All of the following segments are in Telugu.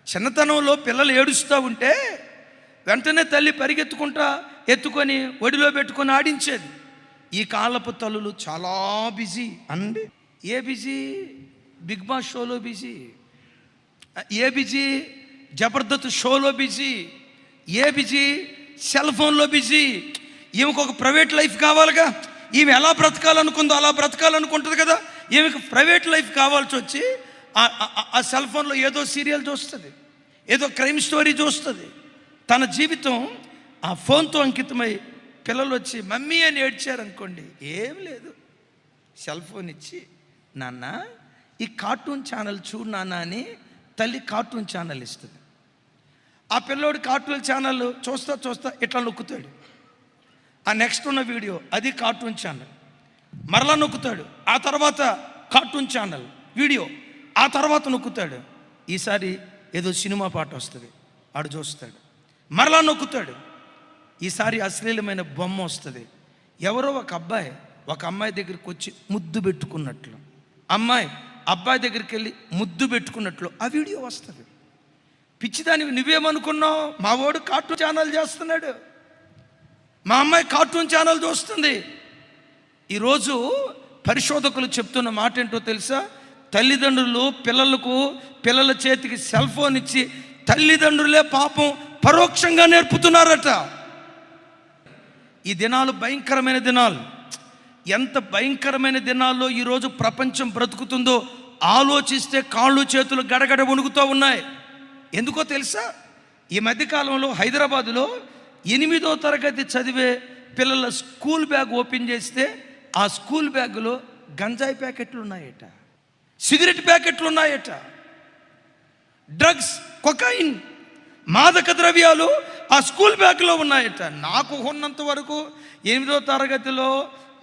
చిన్నతనంలో పిల్లలు ఏడుస్తూ ఉంటే వెంటనే తల్లి పరిగెత్తుకుంటా ఎత్తుకొని ఒడిలో పెట్టుకొని ఆడించేది. ఈ కాలపు తల్లులు చాలా బిజీ అండి. ఏ బిజీ? బిగ్ బాస్ షోలో బిజీ. ఏ బిజీ? జబర్దస్త్ షోలో బిజీ. ఏ బిజీ? సెల్ ఫోన్లో బిజీ. ఈమెకు ఒక ప్రైవేట్ లైఫ్ కావాలిగా. ఈమె ఎలా బ్రతకాలనుకుందో అలా బ్రతకాలనుకుంటుంది కదా. ఈమెకు ప్రైవేట్ లైఫ్ కావాల్సి వచ్చి ఆ సెల్ ఫోన్లో ఏదో సీరియల్ చూస్తుంది, ఏదో క్రైమ్ స్టోరీ చూస్తుంది. తన జీవితం ఆ ఫోన్తో అంకితమై పిల్లలు వచ్చి మమ్మీ అని ఏడ్చారనుకోండి, ఏం లేదు, సెల్ ఫోన్ ఇచ్చి నాన్న ఈ కార్టూన్ ఛానల్ చూడు నాన్న అని తల్లి కార్టూన్ ఛానల్ ఇస్తుంది. ఆ పిల్లోడు కార్టూన్ ఛానల్ చూస్తా చూస్తా ఇట్లా నొక్కుతాడు. ఆ నెక్స్ట్ ఉన్న వీడియో అది కార్టూన్ ఛానల్, మరలా నొక్కుతాడు. ఆ తర్వాత కార్టూన్ ఛానల్ వీడియో, ఆ తర్వాత నొక్కుతాడు. ఈసారి ఏదో సినిమా పాట వస్తుంది, ఆడు చూస్తాడు. మరలా నొక్కుతాడు. ఈసారి అశ్లీలమైన బొమ్మ వస్తుంది. ఎవరో ఒక అబ్బాయి ఒక అమ్మాయి దగ్గరికి వచ్చి ముద్దు పెట్టుకున్నట్లు, అమ్మాయి అబ్బాయి దగ్గరికి వెళ్ళి ముద్దు పెట్టుకున్నట్లు ఆ వీడియో వస్తుంది. పిచ్చిదానివి నువ్వేమనుకున్నావు? మా వాడు కార్టూన్ ఛానల్ చేస్తున్నాడు, మా అమ్మాయి కార్టూన్ ఛానల్ చూస్తుంది. ఈరోజు పరిశోధకులు చెప్తున్న మాట ఏంటో తెలుసా? తల్లిదండ్రులు పిల్లల చేతికి సెల్ ఫోన్ ఇచ్చి తల్లిదండ్రులే పాపం పరోక్షంగా నేర్పుతున్నారట. ఈ దినాలు భయంకరమైన దినాలు. ఎంత భయంకరమైన దినాల్లో ఈరోజు ప్రపంచం బ్రతుకుతుందో ఆలోచిస్తే కాళ్ళు చేతులు గడగడ వణుకుతూ ఉన్నాయి. ఎందుకో తెలుసా? ఈ మధ్యకాలంలో హైదరాబాదులో 8వ తరగతి చదివే పిల్లల స్కూల్ బ్యాగ్ ఓపెన్ చేస్తే ఆ స్కూల్ బ్యాగులో గంజాయి ప్యాకెట్లు ఉన్నాయట, సిగరెట్ ప్యాకెట్లు ఉన్నాయట, డ్రగ్స్, కొకైన్, మాదక ద్రవ్యాలు ఆ స్కూల్ బ్యాగ్లో ఉన్నాయట. నాకు ఉన్నంత వరకు 8వ తరగతిలో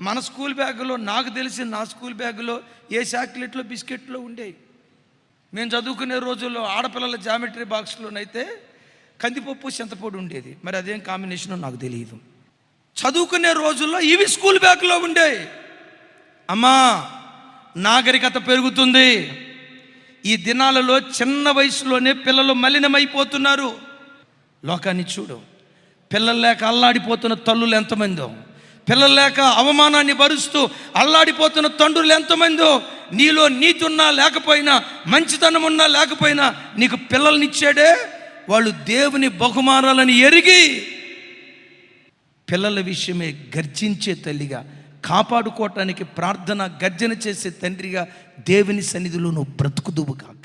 మన స్కూల్ బ్యాగులో నాకు తెలిసి నా స్కూల్ బ్యాగులో ఏ చాక్లెట్లో బిస్కెట్లో ఉండేవి. మేము చదువుకునే రోజుల్లో ఆడపిల్లల జామెట్రీ బాక్స్లోనైతే కందిపప్పు చింతపొడి ఉండేది. మరి అదేం కాంబినేషనో నాకు తెలియదు. చదువుకునే రోజుల్లో ఇవి స్కూల్ బ్యాగ్లో ఉండేవి. అమ్మా, నాగరికత పెరుగుతుంది. ఈ దినాలలో చిన్న వయసులోనే పిల్లలు మలినమైపోతున్నారు. లోకాన్ని చూడు. పిల్లలు లేక అల్లాడిపోతున్న తల్లులు ఎంతమందో, పిల్లలు లేక అవమానాన్ని భరుస్తూ అల్లాడిపోతున్న తండ్రులు ఎంతమందో. నీలో నీతి ఉన్నా లేకపోయినా, మంచితనం ఉన్నా లేకపోయినా నీకు పిల్లల్నిచ్చాడే వాళ్ళు దేవుని బహుమానాలని ఎరిగి పిల్లల విషయమే గర్జించే తల్లిగా, కాపాడుకోవటానికి ప్రార్థన గర్జన చేసే తండ్రిగా దేవుని సన్నిధిలో నువ్వు బ్రతుకుదువు కాక.